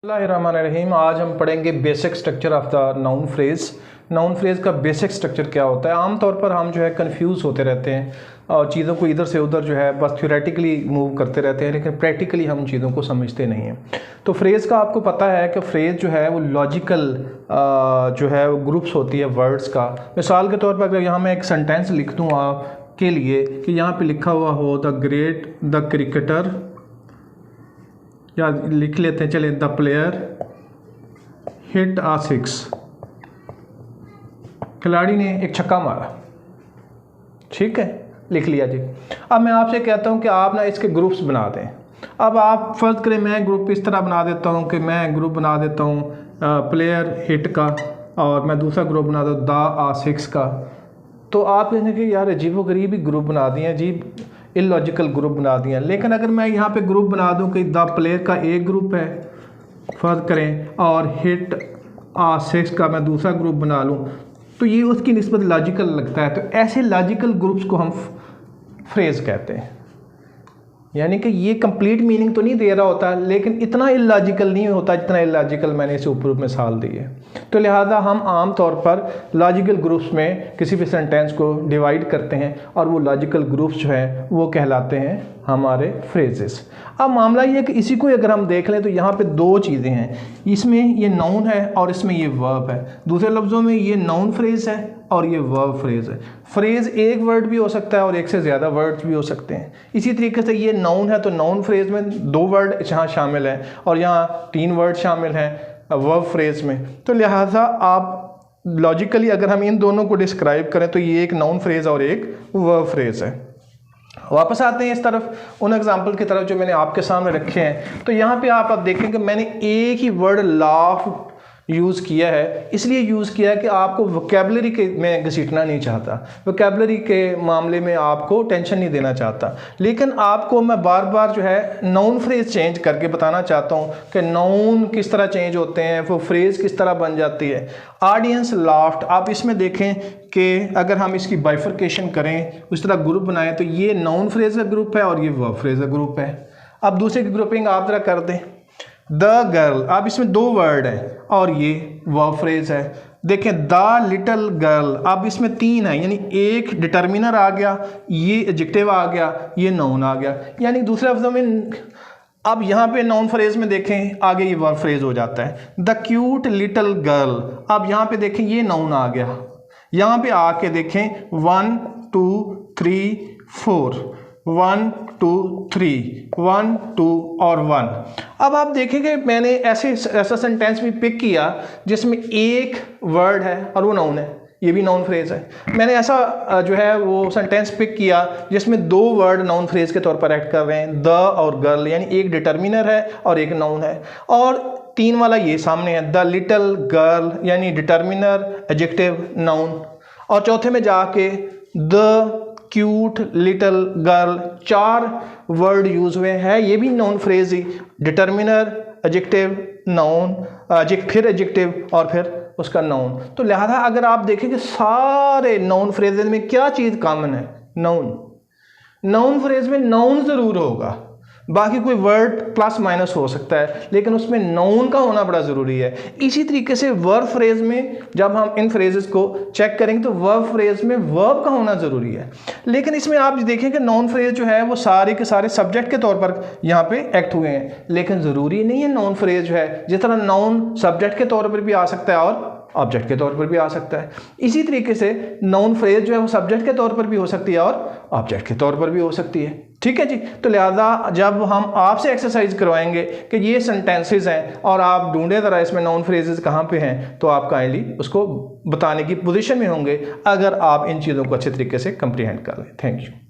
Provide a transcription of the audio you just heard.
बिस्मिल्लाहिर्रहमानिर्रहीम। आज हम पढ़ेंगे basic structure of the noun phrase. Noun phrase का बेसिक स्ट्रक्चर क्या होता है। आम तौर पर हम जो है कंफ्यूज होते रहते हैं और चीज़ों को इधर से उधर जो है बस थ्योरेटिकली मूव करते रहते हैं, लेकिन प्रैक्टिकली हम चीज़ों को समझते नहीं हैं। तो फ्रेज़ का आपको पता है कि फ्रेज़ जो है वो लॉजिकल जो है वो ग्रुप्स होती है वर्ड्स का। मिसाल के तौर पर अगर यहाँ मैं एक सेंटेंस लिख दूँ आपके लिए कि यहाँ पर लिखा हुआ हो द क्रिकेटर, या लिख लेते हैं चले द प्लेयर हिट आ 6, खिलाड़ी ने एक छक्का मारा। ठीक है, लिख लिया जी। अब मैं आपसे कहता हूं कि आप ना इसके ग्रुप्स बना दें। अब आप फर्ज करें मैं ग्रुप इस तरह बना देता हूं कि मैं ग्रुप बना देता हूं प्लेयर हिट का, और मैं दूसरा ग्रुप बना दूँ द आ 6 का। तो आप कहेंगे कि यार अजीबोगरीब ही ग्रुप बना दिए, अजीब इलॉजिकल ग्रुप बना दिया। लेकिन अगर मैं यहाँ पे ग्रुप बना दूँ कि द प्लेयर का एक ग्रुप है फर्ज करें, और हिट आ 6 का मैं दूसरा ग्रुप बना लूँ, तो ये उसकी निस्बत लॉजिकल लगता है। तो ऐसे लॉजिकल ग्रुप्स को हम फ्रेज़ कहते हैं। यानी कि ये कंप्लीट मीनिंग तो नहीं दे रहा होता, लेकिन इतना इलॉजिकल नहीं होता जितना इलॉजिकल मैंने इसे ऊपर मिसाल दी है। तो लिहाजा हम आम तौर पर लॉजिकल ग्रुप्स में किसी भी सेंटेंस को डिवाइड करते हैं, और वो लॉजिकल ग्रुप्स जो हैं वो कहलाते हैं हमारे फ्रेजेस। अब मामला ये है कि इसी को अगर हम देख लें तो यहाँ पे दो चीज़ें हैं, इसमें ये नाउन है और इसमें ये वर्ब है। दूसरे लफ्ज़ों में ये नाउन फ्रेज़ है और ये वर्ब फ्रेज़ है। फ्रेज़ एक वर्ड भी हो सकता है और एक से ज़्यादा वर्ड्स भी हो सकते हैं। इसी तरीके से ये नाउन है तो नाउन फ्रेज़ में 2 वर्ड यहाँ शामिल हैं और यहाँ 3 वर्ड शामिल हैं वर्ब फ्रेज़ में। तो लिहाजा आप लॉजिकली अगर हम इन दोनों को डिस्क्राइब करें तो ये एक नाउन फ्रेज़ और एक वर्ब फ्रेज़ है। वापस आते हैं इस तरफ, उन एग्जाम्पल की तरफ जो मैंने आपके सामने रखे हैं। तो यहाँ पे आप देखेंगे मैंने एक ही वर्ड लाफ यूज़ किया है, इसलिए यूज़ किया है कि आपको वोकैबुलरी के में घसीटना नहीं चाहता, वोकैबुलरी के मामले में आपको टेंशन नहीं देना चाहता। लेकिन आपको मैं बार बार जो है नाउन फ्रेज़ चेंज करके बताना चाहता हूँ कि नाउन किस तरह चेंज होते हैं, वो फ्रेज़ किस तरह बन जाती है। ऑडियंस लाफ्ट, आप इसमें देखें कि अगर हम इसकी बाइफर्केशन करें, उस तरह ग्रुप बनाएं, तो ये नाउन फ्रेज़ का ग्रुप है और ये वर्ब फ्रेज़ का ग्रुप है। अब दूसरे की ग्रुपिंग आप जरा कर दें, द गर्ल, अब इसमें 2 वर्ड है और ये वर्ब फ्रेज़ है। देखें द लिटिल गर्ल, अब इसमें 3 है, यानी एक डिटर्मिनर आ गया, ये एडजेक्टिव आ गया, ये नाउन आ गया। यानी दूसरे लफ्ज़ों में अब यहाँ पे नाउन फ्रेज़ में देखें आगे ये वर्ब फ्रेज़ हो जाता है। द क्यूट लिटिल गर्ल, अब यहाँ पे देखें ये नाउन आ गया। यहाँ पे आके देखें 1 2 3 4, 1 2 3, 1 2 और 1। अब आप देखेंगे मैंने ऐसा सेंटेंस भी पिक किया जिसमें एक वर्ड है और वो नाउन है, ये भी नाउन फ्रेज़ है। मैंने ऐसा जो है वो सेंटेंस पिक किया जिसमें 2 वर्ड नाउन फ्रेज़ के तौर पर एक्ट कर रहे हैं, द और गर्ल, यानी एक डिटर्मिनर है और एक नाउन है। और 3 वाला ये सामने है, द लिटिल गर्ल, यानी डिटर्मिनर एडजेक्टिव नाउन। और चौथे में जाके the cute little girl, 4 word use हुए हैं, ये भी नाउन फ्रेज ही, डिटर्मिनर एडजेक्टिव नाउन, फिर एडजेक्टिव और फिर उसका नाउन। तो लिहाजा अगर आप देखें कि सारे नाउन फ्रेजेज में क्या चीज़ कॉमन है, नाउन। नाउन फ्रेज में नाउन ज़रूर होगा, बाकी कोई वर्ड प्लस माइनस हो सकता है, लेकिन उसमें नाउन का होना बड़ा ज़रूरी है। इसी तरीके से वर्ब फ्रेज में जब हम इन फ्रेजेस को चेक करेंगे तो वर्ब फ्रेज में वर्ब का होना ज़रूरी है। लेकिन इसमें आप देखें कि नाउन फ्रेज जो है वो सारे के सारे सब्जेक्ट के तौर पर यहाँ पे एक्ट हुए हैं, लेकिन ज़रूरी नहीं है नाउन फ्रेज जो है, जिस तरह नाउन सब्जेक्ट के तौर पर भी आ सकता है और ऑब्जेक्ट के तौर पर भी आ सकता है, इसी तरीके से नाउन फ्रेज जो है वो सब्जेक्ट के तौर पर भी हो सकती है और ऑब्जेक्ट के तौर पर भी हो सकती है। ठीक है जी। तो लिहाजा जब हम आपसे एक्सरसाइज करवाएंगे कि ये सेंटेंसेस हैं और आप ढूंढे ज़रा इसमें नाउन फ्रेजेस कहाँ पे हैं, तो आप काइंडली उसको बताने की पोजीशन में होंगे अगर आप इन चीज़ों को अच्छे तरीके से कंप्रीहेंड कर लें। Thank you.